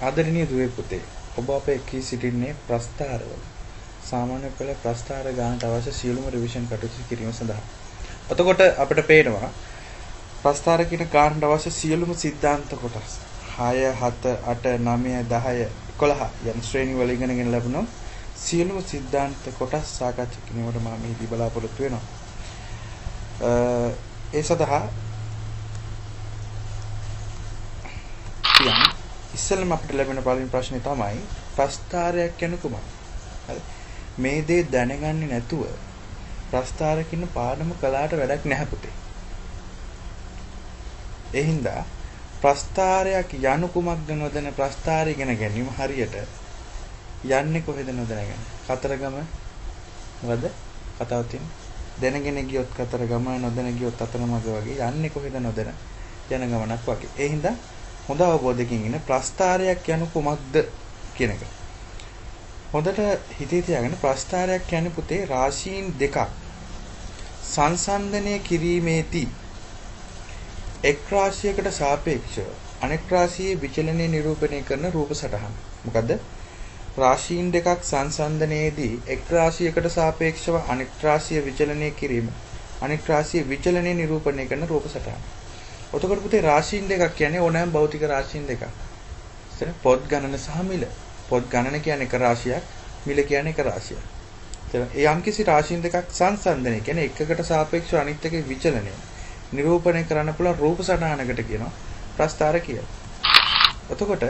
ආදරණීය දුවේ පුතේ, ඔබ අපේ කී සිටින්නේ ප්‍රස්ථාරවල. සාමාන්‍ය පෙළ ප්‍රස්ථාර ගානට අවශ්‍ය සියලුම රිවිෂන් කටයුතු කිරීම සඳහා. එතකොට අපිට පේනවා ප්‍රස්ථාර කියන ගානට අවශ්‍ය සියලුම સિદ્ધාන්ත කොටස් 6, 7, 8, 9, 10, 11 යන ශ්‍රේණි වල ඉගෙනගෙන ලැබුණා. සියලුම સિદ્ધාන්ත කොටස් සාකච්ඡා කිරීමට මම මේ බලාපොරොත්තු වෙනවා. ඒ සඳහා ඉස්සෙල්ලාම අපිට ලැබෙන පළවෙනි ප්‍රශ්නේ තමයි ප්‍රස්ථාරයක් කියන්නේ කුමක්ද? හරි. මේ දේ දැනගන්නේ නැතුව ප්‍රස්ථාරකින් පාඩම කළාට වැඩක් නැහැ පුතේ. ඒ හින්දා ප්‍රස්ථාරයක් යනු කුමක්ද නොදැන ප්‍රස්ථාරය ඉගෙන ගැනීම හරියට යන්නේ කොහෙද නොදැනගෙන. කතරගම මොකද කතාව තියෙන්නේ? දැනගෙන ගියොත් කතරගම නොදැන ගියොත් අතරමඟ වගේ යන්නේ කොහෙද නොදැන යන ගමනක් වගේ. ඒ හින්දා හොඳ අවබෝධයකින් ඉන්න ප්‍රස්ථාරයක් යනු කුමක්ද කියන එක. හොඳට හිතේ තියාගන්න ප්‍රස්ථාරයක් කියන්නේ පුතේ රාශීන් දෙකක් සංසන්දනය කිරීමේදී එක් රාශියකට සාපේක්ෂව අනෙක් රාශියේ විචලනය නිරූපණය කරන රූප සටහන. මොකද්ද? රාශීන් දෙකක් සංසන්දනයේදී එක් රාශියකට සාපේක්ෂව අනෙක් රාශිය විචලනය කිරීම අනෙක් රාශියේ විචලනය නිරූපණය කරන රූප සටහන. ඔතකොට පුතේ රාශීන් දෙකක් කියන්නේ ඕනෑම භෞතික රාශීන් දෙකක්. ඉතින් පොත් ගණන සහ මිල. පොත් ගණන කියන්නේ එක රාශියක්, මිල කියන්නේ එක රාශියක්. ඉතින් ඒ යම්කිසි රාශීන් දෙකක් සංසන්දනය කියන්නේ එකකට සාපේක්ෂව අනිත් එකේ විචලනය නිරූපණය කරන්න පුළුවන් රූප සටහනකට කියනවා ප්‍රස්ථාර කියලා. එතකොට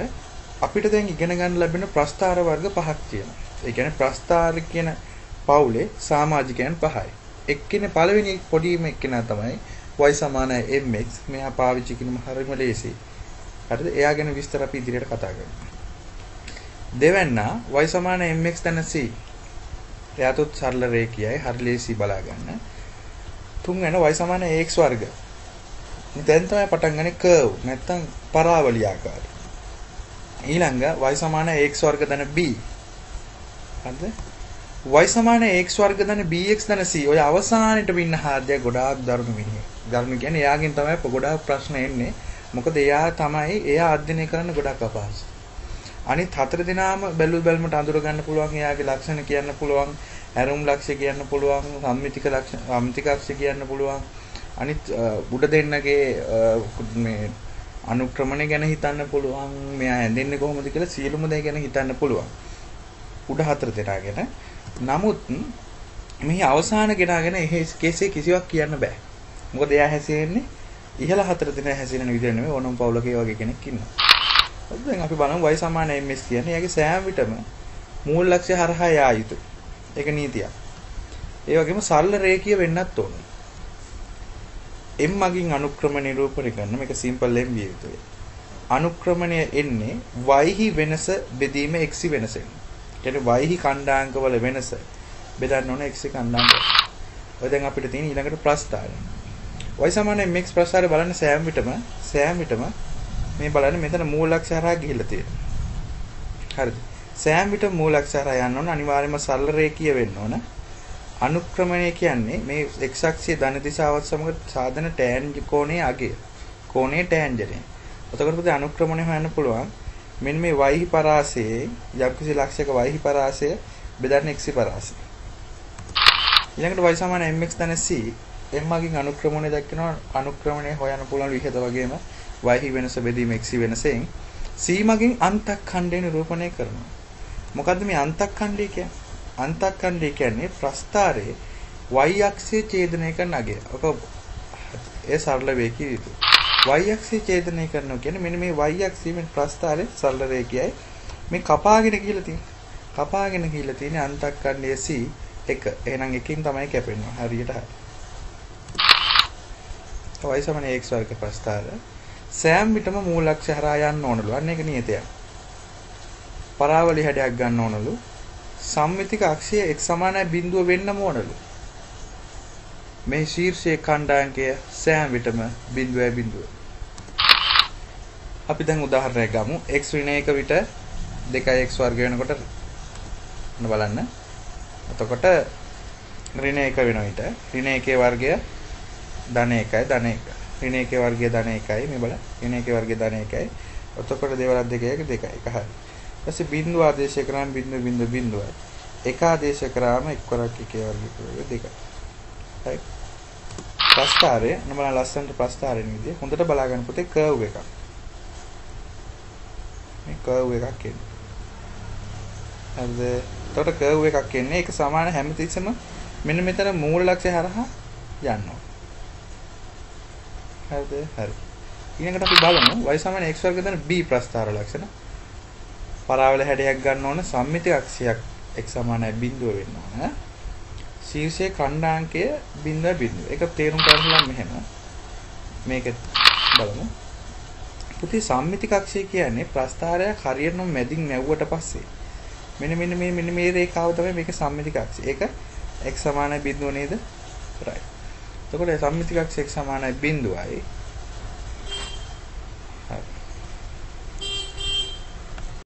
අපිට දැන් ඉගෙන ගන්න ලැබෙන ප්‍රස්ථාර වර්ග පහක් තියෙනවා. ඒ කියන්නේ ප්‍රස්ථාර කියන පවුලේ සමාජිකයන් පහයි. එක්කෙනේ පළවෙනි පොඩිම එක්කෙනා තමයි y = mx. මෙහා පාවිච්චි කිරීම හරියම ලේසියි. හරිද? එයා ගැන විස්තර අපි ඉදිරියට කතා කරමු. දෙවැන්නා y = mx දැන c. එයාට සරල රේඛියයි හරි ලේසි බලා ගන්න. තුන්වෙනි y = ax වර්ග. දැන් තමයි පටන් ගන්නේ කර්ව් නැත්තම් පරාවලි ආකාරය. ඊළඟ y = ax වර්ග දැන b. හරිද? y = ax වර්ග දැන bx දැන c. ඔය අවසානෙට ඉන්න හාද්‍ය ගොඩාක් දරුණු මිනිහෙක්. දරුණු කියන්නේ එයාගෙන් තමයි ගොඩාක් ප්‍රශ්න එන්නේ. මොකද එයා අධ්‍යයනය කරන්න ගොඩාක් අපහසුයි. අනිත් හතර දෙනාම බැලුවල්මට අඳුර ගන්න පුළුවන්, එයාගේ ලක්ෂණ කියන්න පුළුවන්, ඇරුම් ලක්ෂ්‍ය කියන්න පුළුවන්, සම්මිතික ලක්ෂණ සම්මිතික ලක්ෂ්‍ය කියන්න පුළුවන්. අනිත් උඩ දෙන්නගේ මේ අනුක්‍රමණය ගැන හිතන්න පුළුවන්, මෙයා ඇඳෙන්නේ කොහොමද කියලා සියලුම දේ ගැන හිතන්න පුළුවන්. උඩ හතර දෙනා ගැන. නමුත් මේ අවසාන ගෙනාගෙන කෙසේ කිසිවක් කියන්න බෑ. මොකද එයා හැසිරෙන්නේ ඉහළ හතර දෙනා හැසිරෙන විදිහ නෙමෙයි ඕනම පවුලක ඒ වගේ කෙනෙක් ඉන්නවා. දැන් අපි බලමු y = ms කියන්නේ එයාගේ සෑම විටම මූල ලක්ෂ්‍ය හරහා යා යුතුයි. ඒක නීතියක්. ඒ වගේම සරල රේඛීය වෙන්නත් ඕන. m මගින් අනුක්‍රම නිරූපණය කරන මේක සිම්පල් m විය යුතුයි. අනුක්‍රමණය එන්නේ y හි වෙනස බෙදීම x හි වෙනසෙන්. කියන්නේ y හි කණ්ඩාංකවල වෙනස බෙදන්න ඕන x හි කණ්ඩාංක. ඔය දැන් අපිට තියෙන ඊළඟට ප්‍රස්ථාරය. y = mx ප්‍රස්ථාරය බලන්න සෑම විටම මේ බලන්න මෙතන මූලක්ෂය හරහා ගිහිල්ලා තියෙනවා. හරිද? සෑම විටම මූලක්ෂය හරහා යන්න ඕන අනිවාර්යයෙන්ම සරල රේඛීය වෙන්න ඕන. අනුක්‍රමණය කියන්නේ මේ x අක්ෂයේ ධන දිශාවත් සමග සාධන ටැන්ජ් කෝණයේ අගය. කෝණයේ ටැන්ජරේ. එතකොට පුතේ අනුක්‍රමණය හොයන්න පුළුවන්. මෙන්න මේ y හි පරාසයේ යම්කිසි ලක්ෂයක y හි පරාසය බෙදන්න x හි පරාසය. ඊළඟට y = mx දැන c. m මගින් අනුක්‍රමණය දක්වනවා. අනුක්‍රමණය හොයන්න පුළුවන් විදිහට වගේම y හි වෙනස බෙදීම x හි වෙනසෙන් c මගින් අන්තක්ඛණ්ඩය නිරූපණය කරනවා. මොකද්ද මේ අන්තක්ඛණ්ඩය කියන්නේ? අන්තක්ඛණ්ඩය කියන්නේ ප්‍රස්ථාරයේ y අක්ෂයේ ඡේදනය කරන අගය. ඔක ඒ සරල වේකී යුතුයි. y අක්ෂයේ ඡේදනය කරනවා කියන්නේ මෙන්න මේ y අක්ෂයේ ප්‍රස්ථාරයේ සරල රේඛයයි මේ කපාගෙන ගිහිල්ලා තියෙන්නේ. කපාගෙන ගිහිල්ලා තියෙන්නේ අන්තක්ඛණ්ඩය c 1. එහෙනම් එකකින් තමයි කැපෙන්නේ. හරියට හරි. y = x වර්ග ප්‍රස්ථාරය සෑම විටම මූලක්ෂය හරහා යන්න ඕනලු. අන්න ඒක නියතයක්. පරාවලි හැඩයක් ගන්න ඕනලු. සම්මිතික අක්ෂයේ x = බිඳුව වෙන්නම ඕනලු. මේ ශීර්ෂයේ කණ්ඩාංකය සෑම විටම බිඳුව. අපි දැන් උදාහරණයක් ගමු. x ඍණ 1 විට 2x වර්ග වෙනකොට බලන්න. එතකොට ඍණ 1 වෙන විට ඍණ 1 වර්ගය ධන 1යි ඍණ 1 වර්ගය ධන 1යි මේ බලන්න ඍණ 1 වර්ගය ධන 1යි එතකොට දේවල් දෙකේ දෙකයි එක හරි. ඊපස්සේ බිඳුව ආදේශය කරාම බිඳුවයි. එක ආදේශ කරාම එක්වරක් එකේ වර්ගීකරණය දෙකයි. හරි. ප්‍රස්ථාරය නමන ලස්සනට ප්‍රස්ථාරයෙන් විදිය හොඳට බලා ගන්න පුතේ කර්ව් එකක්. මේ කර්ව් එකක් එන්නේ. හරිද? එතකොට කර්ව් එකක් එන්නේ ඒක සමාන හැමතිස්සෙම මෙන්න මෙතන මූල ලක්ෂ්‍ය හරහා යනවා. හරිද? හරි. ඊළඟට අපි බලමු y සමාන x වර්ග දෙන b ප්‍රස්ථාර ලක්ෂණ. පරාවල හැඩයක් ගන්න ඕන සම්මිතික අක්ෂයක් x සමානයි බිඳුව වෙන්න ඕන. ශීර්ෂයේ ඛණ්ඩාංකය 0.0. ඒක තේරුම් ගන්න මෙහෙම. මේක බලමු. පුතේ සම්මිතික අක්ෂය කියන්නේ ප්‍රස්ථාරයක් හරියටම මැදින් නැවුවට පස්සේ මෙන්න මේ රේඛාව තමයි මේක සම්මිතික අක්ෂය. ඒක x සමානයි බිඳුව නේද? right. එතකොට සම්මිතික අක්ෂය x සමානයි බිඳුවයි